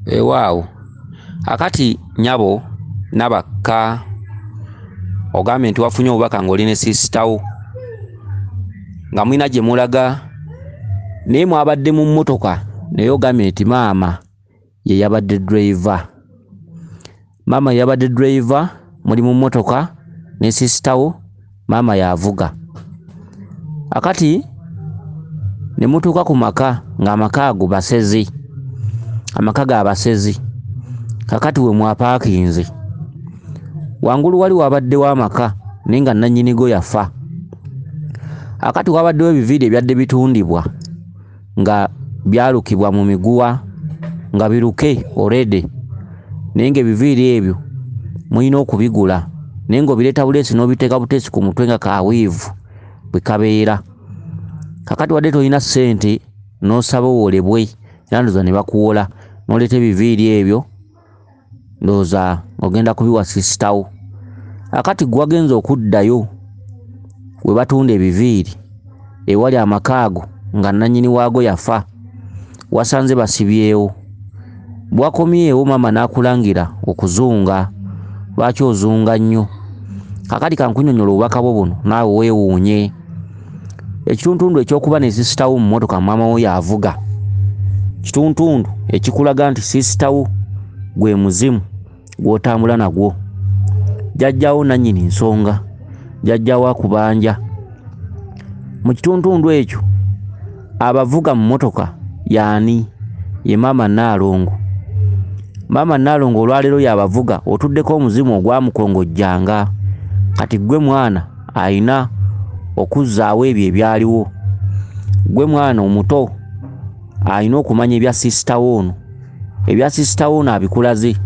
Waawo akati nyabo nabakka ogambe nti wafunye obubaka ng'oli ne sisitawo nga mulina gye mulaga naye mwabadde mu mmotoka naye ogambe nti maama ye yabadde driver. Maama yabadde driver, muli mu mmotoka ne sisitawo, maama yavuga. Akati ne mutuuka ku maka ng'amaka ago basezi, amaka ga basezi. Kakati we mwapaakinze wangulu wali wabaddewo amaka naye nga nannyinigo yafa. Akati wabaddewo ebiviiri ebyadde bitundibwa nga byalukibwa mu miguwa nga biruke already, naye ng'ebiviiri ebyo mulina okubigula naye ng'obireeta buleesi n'obiteeka buteesi ku mutwe nga kawiivu bwe kabeera. Kakati wadde tolina ssente n'osaba owolebwe era ndowooza ne bakuwola n'oleeta ebiviiri ebyo ndowooza ogenda kubiwa sisitawo. Akati gwe wagenza okuddayo we batunda ebiviiri ewali amaka ago nga nannyini waago yafa, wasanze basibyewo. Bwakomyewo maama n'akulangira okuzunga. Lwaki ozunga nnyo? Kakati kankunyonnyola obubaka bwo buno naawe weewuunye. Ekituntundu ekyokuba ne sisitawo mu mmotoka maama wo yavuga, kituntundu ekikulaga nti sisitawo gwe muzimu gw'otambula nagwo. Jjajjaawo nannyini nsonga, jjajjaawo akubanja. Mu kituntundu ekyo abavuga mu mmotoka y'ani? Ye maama Nnaalongo. Maama Nnaalongo olwaleero yabavuga, otuddeko omuzimu ogwamukongojjanga. Kati gwe mwana ayina okuzzaawo ebyo ebyaliwo. Gwe mwana omuto ayina okumanya ebya sisitawo ono. Ebya sisitawo ono abikulaze.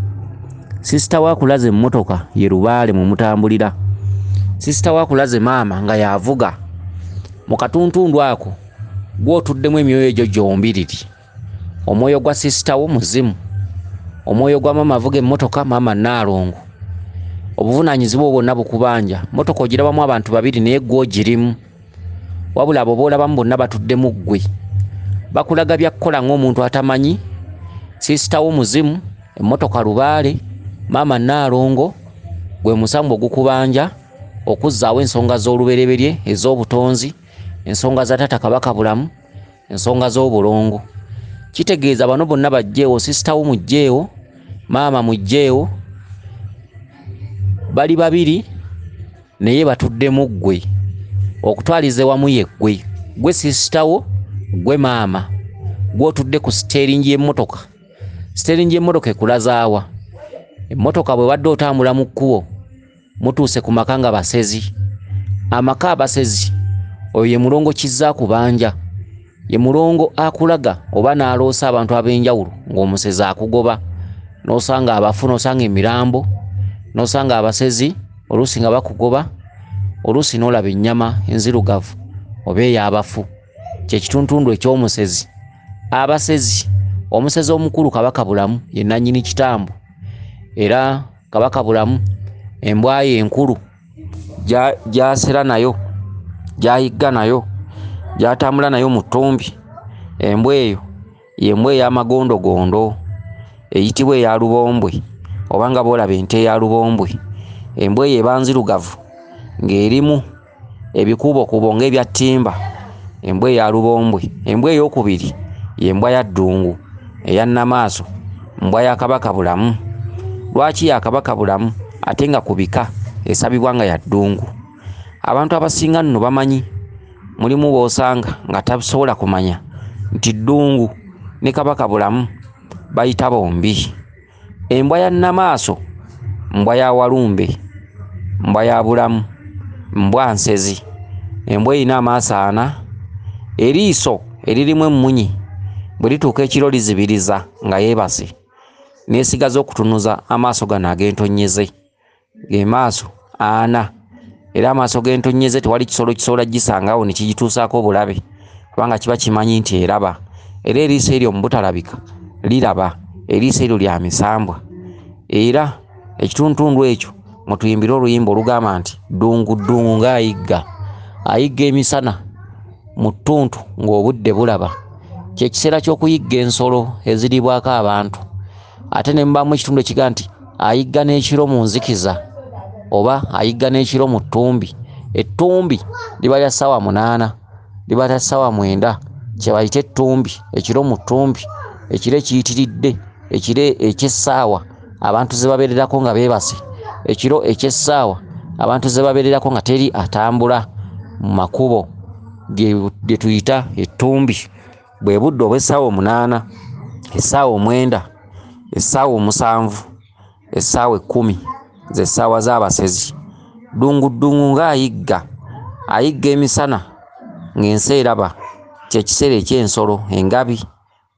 Sisitawo akulaze emmotoka ye Lubaale mwe mutambulira. Sisitawo akulaze maama nga yavuga. Mu katuntundu ako gw'otuddemu emyoyo egyo gyombiriri. Omwoyo gwa sisitawo muzimu, omwoyo gwa maama avuga emmotoka maama Nnaalongo. Obuvunaanyizibwa bwonna bukubanja. Mmotoka ogirabamu abantu babiri naye gwe ogirimu. Wabula abo boolabamu bonna batuddemu ggwe. Bakulaga bya kukola ng'omuntu atamanyi. Sisitawo muzimu, emmotoka Lubaale, maama Nnaalongo gwe musambu ogukubanja okuzzaawo ensonga z'olubereberye ez'obutonzi, ensonga za Taata Kabaka Bulamu, ensonga z'obulongo. Kitegeeza bano bonna bajjeewo, sisitawo mujjeewo, maama mujjeewo, bali babiri naye batuddemu ggwe. Okutwalize wamu ye ggwe. Gwe sisitawo, gwe maama. Gwe otudde ku siteeringi y'emmotoka. Siteeringi y'emmotoka ekulazaawa. Emmotoka bwe wadde otambula mu kkubo mutuuse ku maka nga basezi. Amaka abasezi oyo ye mulongo kizza kubanja. Ye mulongo akulaga oba n'aloosa abantu ab'enjawulo ng'omusezi akugoba. N'osanga abafu, n'osanga emirambo, n'osanga abasezi oluusi nga bakugoba, oluusi n'olaba ennyama enzirugavu oba ey'abafu. Kye kituntundu eky'omusezi. Abasezi, omusezi omukulu Kabaka Bulamu ye nannyini kitambo. Era Kabaka Bulamu embwa ye enkulu gy'asera nayo, gy'ayigga nayo, gy'atambula nayo mu ttumbi. Embwa eyo y'embwa ey'amagondogondo eyitibwa eya lubombwe oba nga boolaba ente eya lubombwe. Embwa eyo eba nzirugavu ng'erimu ebikuubokuubo ng'ebya ttimba. Embwa eya lubombwe. Embwa ey'okubiri y'embwa ya ddungu eya nnamaaso, mbwa ya Kabaka Bulamu. Lwaki ya Kabaka Bulamu ate nga ku bika esabibwa nga ya ddungu? Abantu abasinga nno bamanyi. Mulimu b'osanga nga tasobola kumanya nti ddungu ne Kabaka Bulamu bayita bombi. Embwa ya nnamaaso, mbwa ya walumbe, mbwa ya Bulamu, mbwa nsezi. Embwa erina amaaso ana, eriiso eririmu emmunyi bwe lituuka ekiro lizibiriza nga yeebase, n'esigaza okutunuza amaaso gano ag'entonnyeze. Ge maaso ana, era amaaso g'entonnyeze tewali kisolo kisobola gisangawo ne kigituusaako obulabe kubanga kiba kimanyi nti eraba. Era eriiso eryo mu butalabika liraba. Eriiso eryo lya misambwa. Era ekituntundu ekyo mutuyimbire oluyimba olugamba nti ddungu ddungu ng'ayigga. Ayigga emisana mu ttuntu ng'obudde bulaba. Kye kiseera ky'okuyigga ensolo eziribwako abantu. ate ne mbamu ekitundu ekiga nti ayigga n'ekiro mu nzikiza oba ayigga n'ekiro mu ttumbi. Ettumbi liba lya ssaawa 8, liba lya ssaawa 9, kye bayita ettumbi. Ekiro mu ttumbi, ekiro ekiyitiridde, ekiro eky'essaawa abantu ze babeererako nga beebase, ekiro eky'essaawa abantu ze babeererako nga teri atambula mu makubo lye tuyita ettumbi. Bwe budde obw'essaawa 8, essaawa 9, essaawa 7, essaawa 10 ze ssaawa z'abasezi. Ddungu ng'ayigga emisana ng'ensi eraba, kye kiseera eky'ensolo, engabi,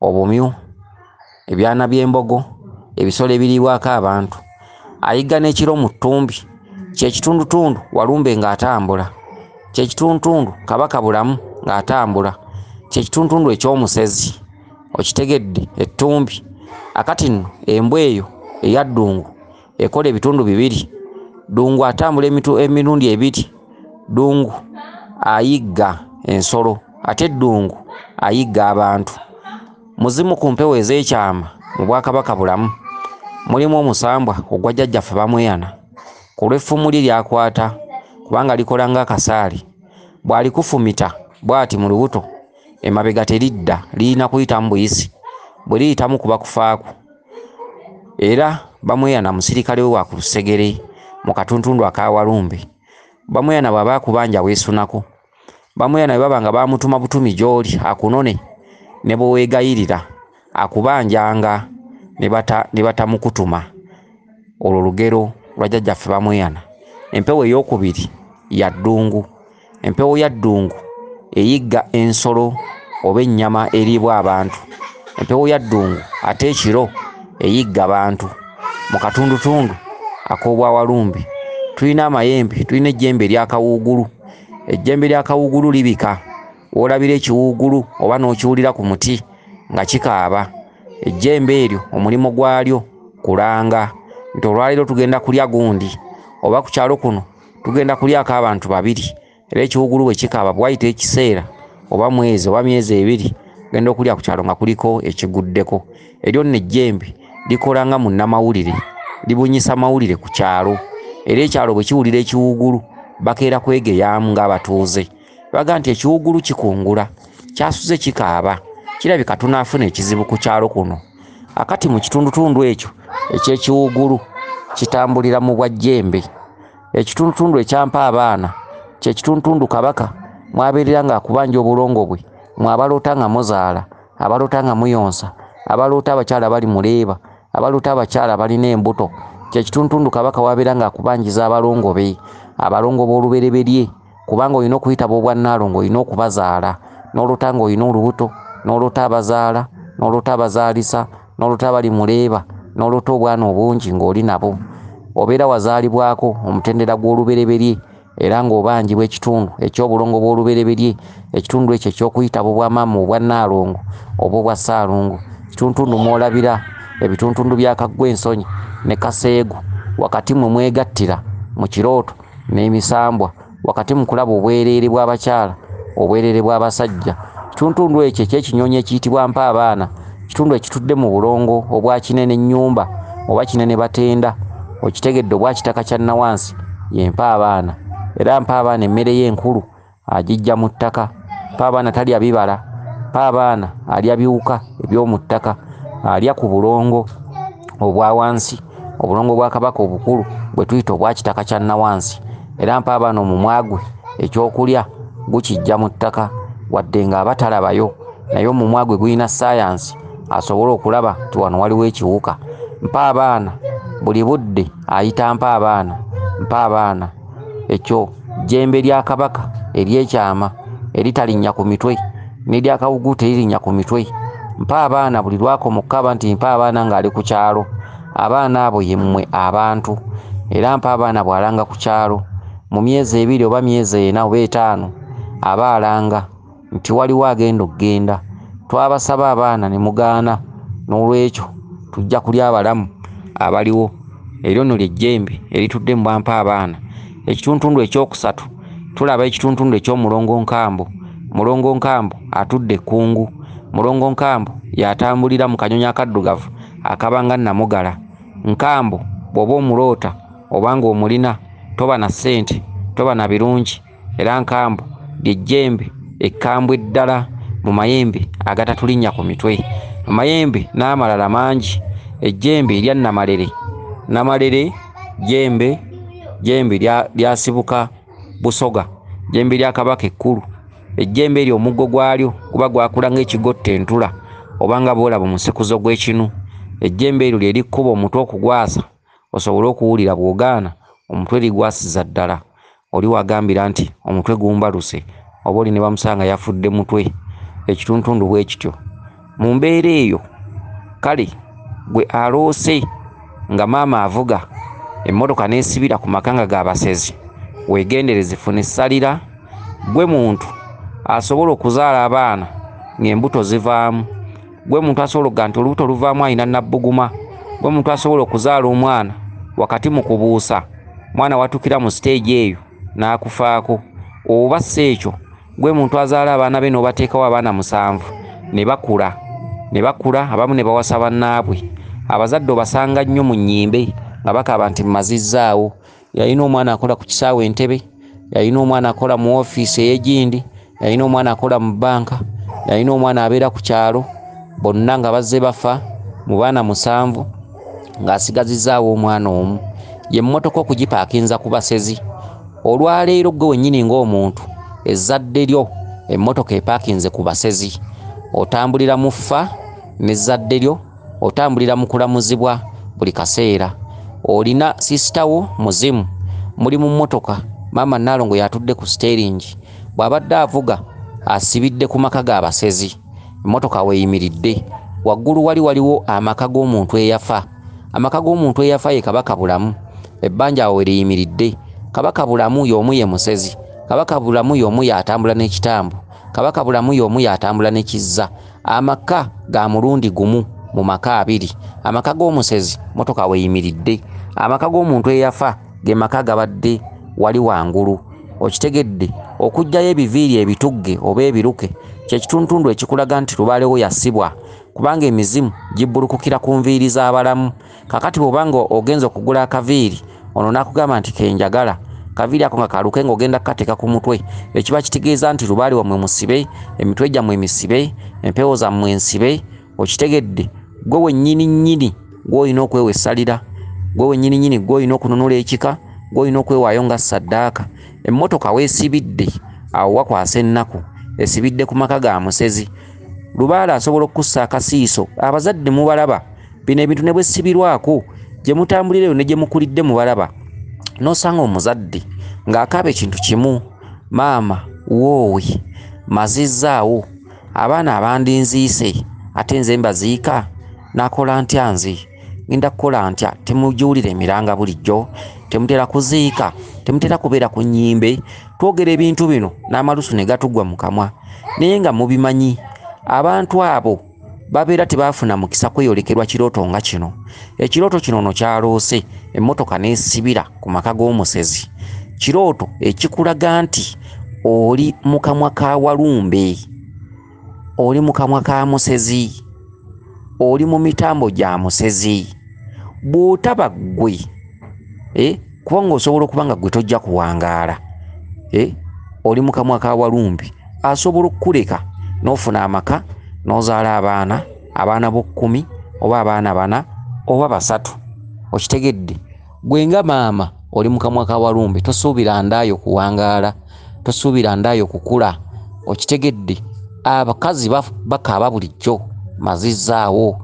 obumyu, ebyana by'embogo, ebisolo ebiriibwako abantu. Ayigga n'ekiro mu ttumbi, kye kitundutundu Walumbe ng'atambula, kye kitundutundu Kabaka Bulamu ng'atambula, kye kitundutundu eky'omusezi. Okitegedde ettumbi. Akati nno embwa eyo eya ddungu ekola ebitundu bibiri. Ddungu atambula emirundi ebiri. Ddungu ayigga ensolo ate ddungu ayigga abantu. Muzimu ku mpewo ez'ekyama mu Bwakabaka Bulamu mulimu omusambwa ogwa jjajjaffe Bamweyana ku lw'effumu lye lyakwata kubanga likola ng'akasaali. Bw'alikufumita bw'ati mu lubuto emabega teridda, lirina kuyita mu buyisi. Bwe liyitamu kuba kufaaku. Era Bamweyana musirikale we wa ku lusegere mu katuntundu aka Walumbe. Bamweyana bw'aba akubanja weesunako. Bamweyana bwe baba nga bamutuma butumi gy'oli akunone, ne bwe weegayirira akubanjanga ne batamukutuma. Olwo lugero lwa jjajjaffe Bamweyana. Empewo ey'okubiri ya ddungu. Empewo ya ddungu eyigga ensolo oba ennyama eriibwa abantu. Empewo ya ddungu ate ekiro eyigga abantu. Mu katundutundu ak'obwa Walumbe tulina amayembe, tulina ejjembe ery'akawuugulu. Ejjembe ly'akawuugulu libika olabira ekiwuugulu oba n'okiwulira ku muti nga kikaaba. Ejjembe eryo omulimo gwalyo kulanga nti olwaleero tugenda kulya gundi, oba ku kyalo kuno tugenda kulyako abantu babiri. Era ekiwuugulu bwe kikaaba bwayita ekiseera oba mwezi oba myezi ebiri genda okulya ku kyalo nga kuliko ekiguddeko. Eryo nno ejjembe likola nga munnamawulire, libunyisa mawulire ku kyalo. Era ekyalo bwe kiwulira ekiwuugulu bakeera kwegeyaamu ng'abatuuze. Baga nti ekiwuugulu kikungula, kyasuze kikaaba, kirabika tunaafuna ekizibu ku kyalo kuno. Akati mu kitundutundu ekyo eky'ekiwuugulu kitambulira mu bwajjembe. Ekitundutundu ekyampa abaana kye kitundutundu Kabaka mwabeerera ng'akubanja obulongo bwe, mwabaloota nga muzaala, abaloota nga muyonsa, abaloota abakyala bali muleeba, abaloota abakyala balina embuto. Kye kitundutundu Kabaka wabeera ng'akubanjiza abalongo be, abalongo b'olubereberye, kubanga olina okuyitaba obwannaalongo, olina okubazaala. N'oloota ng'olina olubuto, n'oloota abazaala, n'oloota abazaalisa, n'oloota abali muleeba, n'oloota obwana obungi ng'oli nabo. Obeera wazaalibwako omutendera gw'olubereberye era ng'obanjibwa ekitundu eky'obulongo bw'olubereberye. Ekitundu ekyo eky'okuyitaba obwamaama obwannaalongo oba obwa ssaalongo. Kitundutundu mwolabira ebitundutundu bya Kaggwa Ensonyi ne Kaseegu, wakati mwe mwegattira mu kirooto n'emisambwa, wakati mu kulaba obwereere bw'abakyala, obwereere bw'abasajja. Kitundutundu ekyo eky'ekinyonyi ekiyitibwa Mpaabaana, kitundu ekitudde mu bulongo obwa Kinene Nnyumba oba Kinene Batenda. Okitegedde obwa kitaka kya Nawansi ye Mpaabaana. Era Mpaabaana emmere ye enkulu agijja mu ttaka. Mpaabaana talya bibala, Mpaabaana alya biwuka eby'omu ttaka, alya ku bulongo obwa wansi, obulongo bwa Kabaka obukulu bwe tuyita obwa kitaka kya Nawansi. Era Mpaabaana omumwa gwe ekyokulya gukijja mu ttaka, wadde ng'abatalabayo naye omumwa gwe gulina saayansi asobole okulaba nti wano waliwo ekiwuka. Mpaabaana buli budde ayita Mpaabaana. Mpaabaana ekyo jjembe lya Kabaka ery'ekyama eritalinnya ku mitwe n'ery'akawuugulu teririnnya ku mitwe. Mpaabaana buli lwakoma okukaaba nti Mpaabaana ng'ali ku kyalo, abaana abo ye mmwe abantu. Era Mpaabaana bw'alanga ku kyalo mu myezi 2 oba myezi 4 oba 5 aba alanga nti waliwo agenda okugenda. Twabasaba abaana ne mugaana, n'olwekyo tujja kulya abalamu abaliwo. Eryo nno ly'ejjembe eritudde mu Mpaabaana. Ekitundutundu ekyokusatu tulaba ekitundutundu eky'Omulongo Nkambo. Mulongo Nkambo atudde ekkungu. Mulongo Nkambo yatambulira mu kanyonyi akaddugavu akabanga namugala nkambo bw'oba omulota obanga omulina toba na ssente toba na birungi era nkambo ly'ejjembe ekkambwe ddala mu mayembe agatatulinnya ku mitwe mu mayembe n'amalala mangi ejjembe erya namalere jembe lyasibuka busoga jembe lya kabaka ekkulu ejjembe eryo omuggo gwalyo kuba gwakula ng'ekigotta entula obanga boolaba omusekuzo gw'ekinu ejjembe eryo lye likkuba omutwe okugwasa osobole okuwulira bw'ogaana omutwe ligwasiza ddala oli wagambira nti omutwe gumbaluse oba oli ne bamusanga yafudde mutwe ekituntundu bwe kityo mu mbeera eyo kale gwe aloose nga maama avuga emmotoka n'esibira ku makanga g'abasezi weegendereze funa essalira gwe muntu asobola okuzaala abaana ng'embuto zivaamu gwe muntu asobola okuga nti olubuto luvaamu alina nabbuguma gwe muntu asobola okuzaala omwana wakati mu kubuusa mwana watukira mu siteegi eyo n'akufaako oba si ekyo gwe muntu azaala abaana be n'obateekawo abaana 7 ne bakula abamu ne bawasa bannaabwe abazadde obasanga nnyo mu nnyimbe nga bakaba nti mmazizzaawo yalina omwana akola ku kisaawe Entebbe yalina omwana akola mu ofiisi ey'egindi yalina omwana akola mu bbanka yalina omwana abeera ku kyalo bonna nga bazze bafa mu baana 7 ng'asigazizaawo omwana omu ye mmotoka okugipaakinza ku basezi olwaleero gwe wennyini ng'omuntu ezzadde lyo emmotoka epaakinze ku basezi otambulira mu ffa n'ezzadde lyo otambulira mu kulamuzibwa buli kaseera olina sisitawo muzimu muli mu mmotoka maama Nalongo yatudde ku steeringi bw'abadde avuga asibidde ku maka g'abasezi emmotoka weeyimiridde waggulu waliwo amaka g'omuntu eyafa amaka g'omuntu eyafa ye Kabaka Bulamu ebbanja awo eriyimiridde Kabaka Bulamu y'omu ye musezi Kabaka Bulamu y'omu yatambula n'ekitambo Kabaka Bulamu y'omu yatambula n'ekizza amaka ga mulundi gumu mu maka 2 amaka g'omusezi motoka weeyimiridde amaka g'omuntu eyafa ge maka gabadde wali wangulu okitegedde okujjayo ebiviiri ebitugge oba ebiruke kyekituntundu ekikulaga nti lubaalewo yassibwa kubanga emizimu gibbulukukira ku nviiri z'abalamu kakati bw'obanga ogenza okugula akaviiri ono n'akugamba nti kenjagala kaviiri ako nga kaluke ng'ogenda kukateeka ku mutwe ekiba kitegeeza nti lubaale wammwe musibe emitwe gyammwe misibe empewo zammwe ensibe okitegedde gwe wennyini gw'olina okwewa essalira gwe wennyini gw'olina okununula ekika gw'olina okwewaayo nga ssaddaaka emmotoka weesibidde awo wakwasa ennaku esibidde ku maka ga musezi lubaale asobola okukussa akasiiso abazadde mubalaba bino ebintu ne bwesibirwako gye mutambulireyo ne gye mukulidde mubalaba n'osanga omuzadde ng'akaaba ekintu kimu maama woowe mazizzaawo abaana abandinziise ate nze mbaziika nakola ntya nze ngenda kukola ntya temujuulira emiranga bulijjo temutera kuziika temutera kubeera ku nnyimbe twogera ebintu bino n'amalusu ne gatugwa mu kamwa naye nga mubimanyi abantu abo babeera tebaafuna mukisa kweyolekerwa kirooto nga kino ekirooto kino no kyaloose emmotoka n'esibira ku maka g'omusezi kirooto ekikulaga nti oli mu kamwa ka Walumbe oli mu kamwa ka musezi oli mu mitambo gya musezi bw'otaba ggwe kubanga osobola okuba nga gwe tojja kuwangaala oli mu kamwa ka Walumbe asobola okukuleka n'ofuna amaka n'ozaala abaana bo10 oba abaana 4 oba 3 okitegedde gwe nga maama oli mu kamwa ka Walumbe tosuubira ndaayo kuwangaala tosuubira ndaayo kukula okitegedde abakazi bakaaba bulijjo mazizzaawo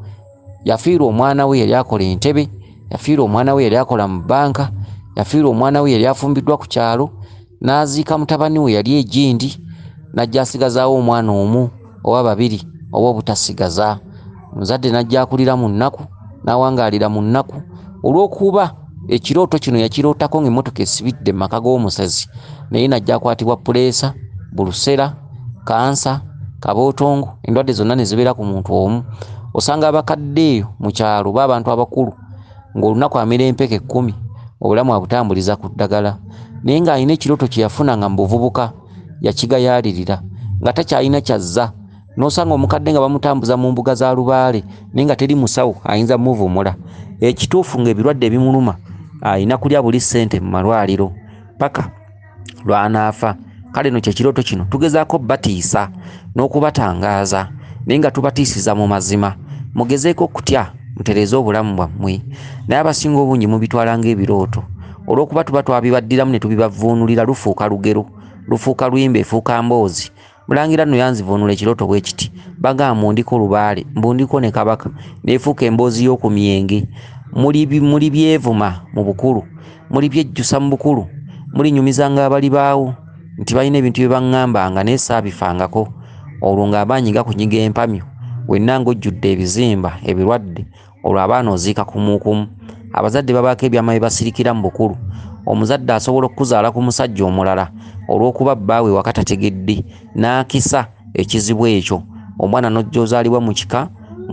yafiirwa omwana we yali akola Entebbe yafiirwa omwana we yali akola mu bbanka yafiirwa omwana we yali afumbiddwa ku kyalo n'aziika mutabani we yali egindi najja asigazaawo omwana omu oba 2 oba obutasigaza muzadde najja akulira mu nnaku n'awangaalira mu nnaku olw'okuba ekirooto kino yakirootako ng'emmotoka esibidde mu maka g'omusezi naye najja akwatibwa puleesa bulusera kansa kabootongo endwadde zonna ne zibeera ku muntu omu osanga abakadde eyo mu kyalo b'abantu abakulu ng'olunaku amira empeke 10 obulamu abutambuliza ku ddagala naye ng'alina ekirooto kye yafuna nga mu buvubuka yakigayaalirira nga takyalina kyazza nosanga omukadde nga bamutambuza mu mbuga za Lubaale nenga teri musawo ayinza muvumula ekituufu ng'ebirwadde ebimuluma ayina kulya buli ssente mu malwaliro paka lwanaafa. Kale no kyekirooto kino tugezaako batiisa n'okubatangaaza naye nga tubatiisiza mu mazima. Mugezeeko okutya mutereeze obulamu bwammwe, naye abasinga obungi mubitwala ng'ebirooto olw'okuba tuba twabibaddiramu ne tubibavuunulira lufuuka lugero, lufuuka luyimba, efuuka mboozi. Mulangira nno yanzivuunula ekirooto bwe kiti bagamba mbundiko Lubaale, mbundiko ne Kabaka, neefuuka emboozi y'oku myenge. Muli byevuma mu bukulu, muli byejjusa mu bukulu, muli nyumizanga abali baawo nti balina ebintu bye baŋŋambanga naye saabifangako. Olwo ng'amaanyi gakunyiga empamyo, wenna ng'ojjudde ebizimba ebirwadde, olwo abaana oziika kumuukumu. Abazadde babaako ebyama bye basirikira mu bukulu. Omuzadde asobola okukuzaala ku musajja omulala olw'okuba bbaawe waka tategedde n'akisa ekizibu ekyo. Omwana n'ojja ozaalibwa mu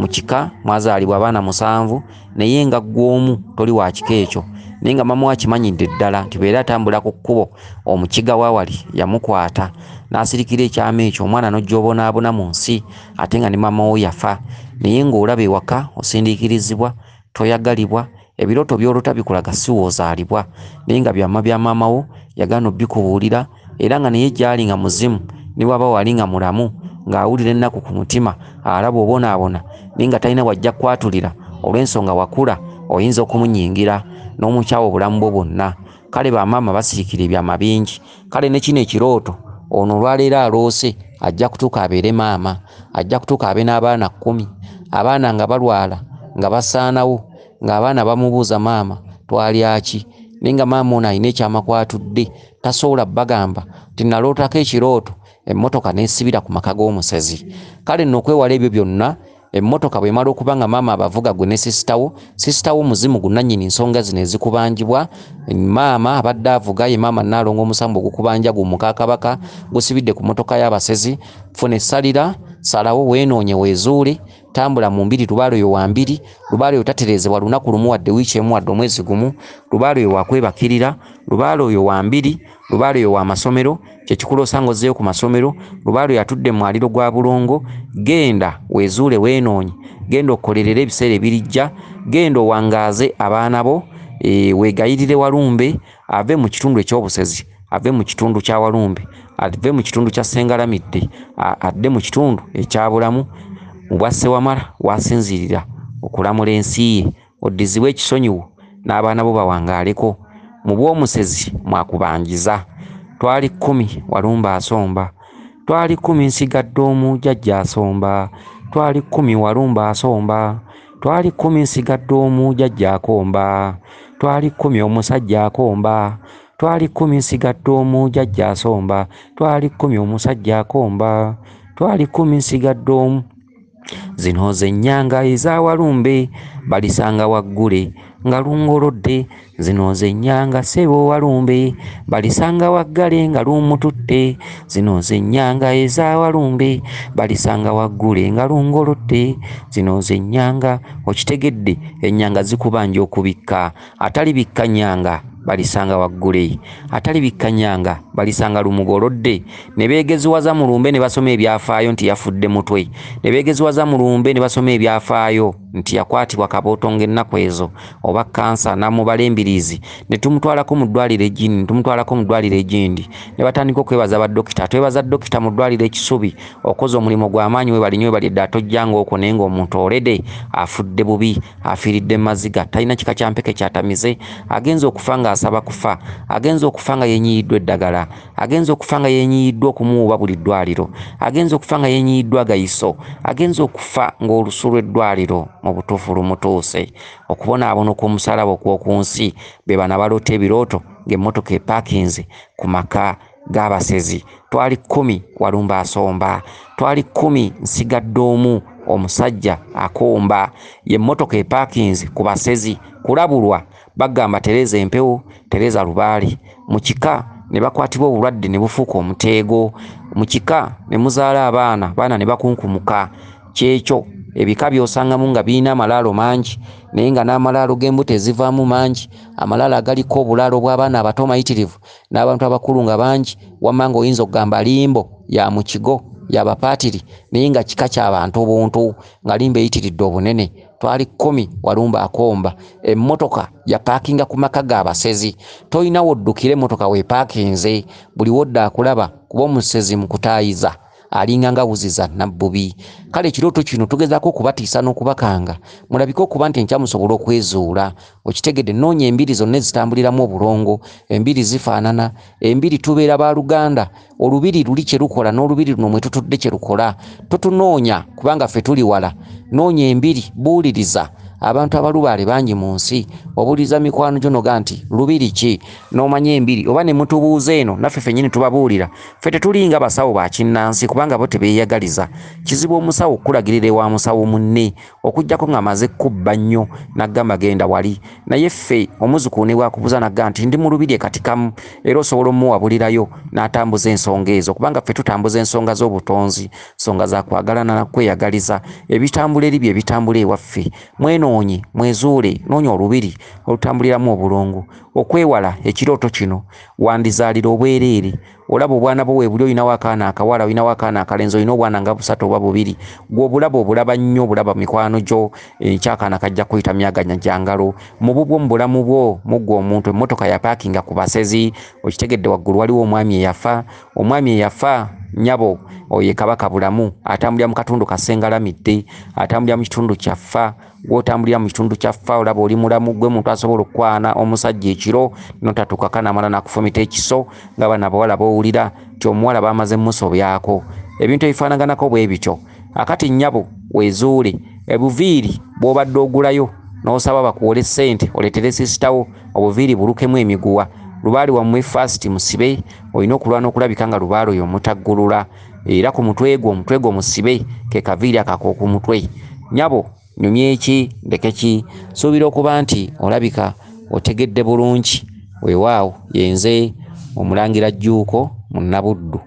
kika mwazaalibwa abaana 7 naye nga ggw'omu toli wa kika ekyo, naye nga mama akimanyidde ddala nti beera atambula ku kkubo omukiga waawali yamukwata n'asirikira ekyama ekyo. Omwana n'ojja obonaabona mu nsi ate nga ne mama we yafa, naye ng'olaba ewaka osindiikirizibwa, toyagalibwa, ebirooto by'olota bikulaga si woozaalibwa naye nga byama bya maama wo yagaana obbikubuulira, era nga naye gy'ali nga muzimu ne bw'aba wali nga mulamu ng'awulira ennaku ku mutima, alaba obonaabona naye nga talina wajja kwatulira olw'ensonga wakula oyinza okumunyingira n'omukyawa obulamu bwo bwonna. Kale bamaama basiikira ebyama bingi. Kale ne kino ekirooto ono olwaleero aloose ajja kutuuka abeere maama, ajja kutuuka abe n'abaana 10, abaana nga balwala nga basaanawo, ng'abaana bamubuuza maama twalya ki, naye nga maama ono alina ekyama kwatudde tasobola bagamba nti nalootako ekirooto emmotoka n'esibira ku maka g'omusezi. Kale nno okwewala ebyo byonna, emmotoka bw'emala okuba nga maama abavuga gwe ne sisitawo muzimu gunnannyini nsonga zino ezikubanjibwa, maama abadde avuga ye maama Nnaalongo omusambu ogukubanja gumuka Kabaka gusibidde ku mmotoka y'abasezi. Funa essalira, salawo weenoonye weezuule, tambula mu mbiri Lubaale oyo wa mbiri, Lubaale oyo tatereezebwa lunaku lumu wadde wiiki emu wadde omwezi gumu, Lubaale oyo wakwebakirira, Lubaale oyo wa mbiri, Lubaale oyo wa masomero, kyekikulu osanga ozzeeyo ku masomero, Lubaale oyo atudde mu mwaliro gwa Bulongo. Genda weezuule weenoonye, genda okukolerera ebiseera ebirijja, genda owangaaze abaana bo, weegayirire Walumbe ave mu kitundu eky'obusezi, ave mu kitundu kya Walumbe, ave mu kitundu kya Ssengalamidde, adde mu kitundu ekyabulamu mu bwa Ssewamala wasinzirira okulamula ensi ye, oddizibwe ekisonyiwo n'abaana bo bawangaaleko. Mu bw'omusezi mwakubanjiza. Twali 10 Walumbe asomba, twali 10 nsigadde omu jjajja asomba, twali 10 Walumbe asomba, twali 10 nsigadde omu jjajja akomba, twali 10 omusajja akomba, twali 10 nsigadde omu jjajja asomba, twali 10 omusajja akomba, twali 10 nsigadde omu. Zino ze nnyanga eza Walumbe balisanga waggule nga lungolodde, zino ze nnyanga ssebo Walumbe balisanga waggale nga lumututte, zino ze nnyanga eza Walumbe balisanga waggule nga lungolodde, zino ze nnyanga. Okitegedde ennyanga zikubanja okubikka, atali bikka nnyanga balisanga waggule, atali bikka nnyanga balisanga lumugolodde. Ne beegeziwaza Mulumbe ne basoma ebyafaayo nti yafudde mutwe, ne beegeziwaza Mulumbe ne basoma ebyafaayo nti yakwatibwa kabooto ng'ennaku ezo oba kansa n'amubala embiriizi, ne tumutwalako mu ddwaliro egindi, ne tumutwalako mu ddwaliro egindi, ne batandika okwebaza baddokita. Twebaza dokita mu ddwaliro ekisubi okoze omulimu gw'amaanyi, webalinyo webalidde atojjanga okwo, naye ng'omuntu olede afudde bubi, afiiridde mu maziga, talina kika kya mpeke kyatamize, agenza okufa ng'asaba kufa, agenza okufa nga yenyiyiddwa eddagala, agenza okufa nga yenyiyiddwa okumuwuba buli ddwaliro, agenza okufa nga yenyiyiddwa agayiso, agenza okufa ng'olusu lw'eddwaliro mu butuufu lumutuuse. Okubonaabona okw'omusalaba okw'oku nsi be bana baloota ebirooto ng'emmotoka epaakinze ku maka g'abasezi. Twali 10 Walumbe asomba, twali 10 nsigadde omu omusajja akomba, ye emmotoka epaakinze ku basezi kulabulwa. Bagamba Tereza empewo, Tereza Lubaale. Mu kika ne bakwatibwa obulwadde ne bufuuka omuteego, mu kika ne muzaala abaana ne bakunkumuka. Kyekyo ebika by'osangamu nga birina amalaalo mangi, naye nga n'amalaalo g'embuto ezivaamu mangi, amalaalo agaliko obulaalo bw'abaana abato mayitirivu n'abantu abakulu nga bangi, wamma ng'oyinza okugamba limbo ya mu kigo yabapatiri naye nga kika ky'abantu buntu nga limba eyitiridde obunene twali 10 Walumba akomba emmotoka ya parkinga ku maka g'abasezi toyina woddukire emmotoka weepaakinze buli wodda akulaba kuba omusezi mu kutaayiza alinga nga wuziza nabbubi kale ekirooto kino tugezaako okubatiisa n'okubakanga mulabike okuba nti enkya musobola okwezuula okitegedde noonya embiri zonna ezitambuliramu obulongo embiri zifaanana embiri tubeera baaluganda olubiri luli kye lukola n'olubiri luno mwe tutudde kye lukola totunoonya kubanga ffe tuli wala noonya embiri buuliriza abantu abalubaale bangi mu nsi obuuliza mikwano gyo noga nti lubiri ki n'omanya embiri oba ne mutubuuza eno naffe ffennyini tubabuulira ffe tetulinga basawo ba kinnansi kubanga bo tebeeyagaliza kizibu omusawo okulagirira ewa musawo munne okuggyako ng'amaze kubba nnyo n'aggamba genda wali naye ffe omuzukulu ne bwakubuuza n'agamba nti ndi mu lubiri ekatikamu era osobola omuwabulirayo n'atambuza ensonga ezo kubanga ffe tutambuza ensonga z'obutonzi nsonga za kwagalana na kweyagaliza ebitambula eri bye bitambula ewaffe mwenoonye mwezuule noonya olubiri olutambuliramu obulongo okwewala ekirooto kino wandizaalira obwereere olaba obwana bwo weebuli olinawo akaana akawala olinawo akaana akalenzi olina obwana nga 3 oba 2 gw'obulaba obulaba nnyo obulaba mikwano gyo ekyakaana kajja kuyita myaganya gyangalo mu bubwo mu bulamu bwo muggwa omuntu emmotoka ya paakinga ku basezi okitegedde waggulu waliwo omwami eyafa nnyabo oye kabaka bulamu atambulira mu katundu kasengalamidde atambulira mu kitundu kyaffa gw'otambulira mu kitundu kyaffa olaba oli mulamu gwe muntu asobola okukwana omusajja ekiro notatuukaka namala nakufumita ekiso nga bana bawala bowulira ti omuwala bamaze musobyako ebintu ebifaanaganako bwe bityo akati nnyabo weezuule ebuviiri bw'obadde ogulayo n'osaba bakuwole ssente oleetere sisitawo obuviiri bulukemu emiguwa lubaali wammwe fast musibe olina okulwana okulabika nga lubaali oyo mutaggulula era ku mutwe gwo musibe ke kaviiri akako ku mutwe nyabo nyumya eki ndeke ki suubira okuba nti olabika otegedde bulungi weewaawo yenze omulangira Jjuuko mu Nnabuddu.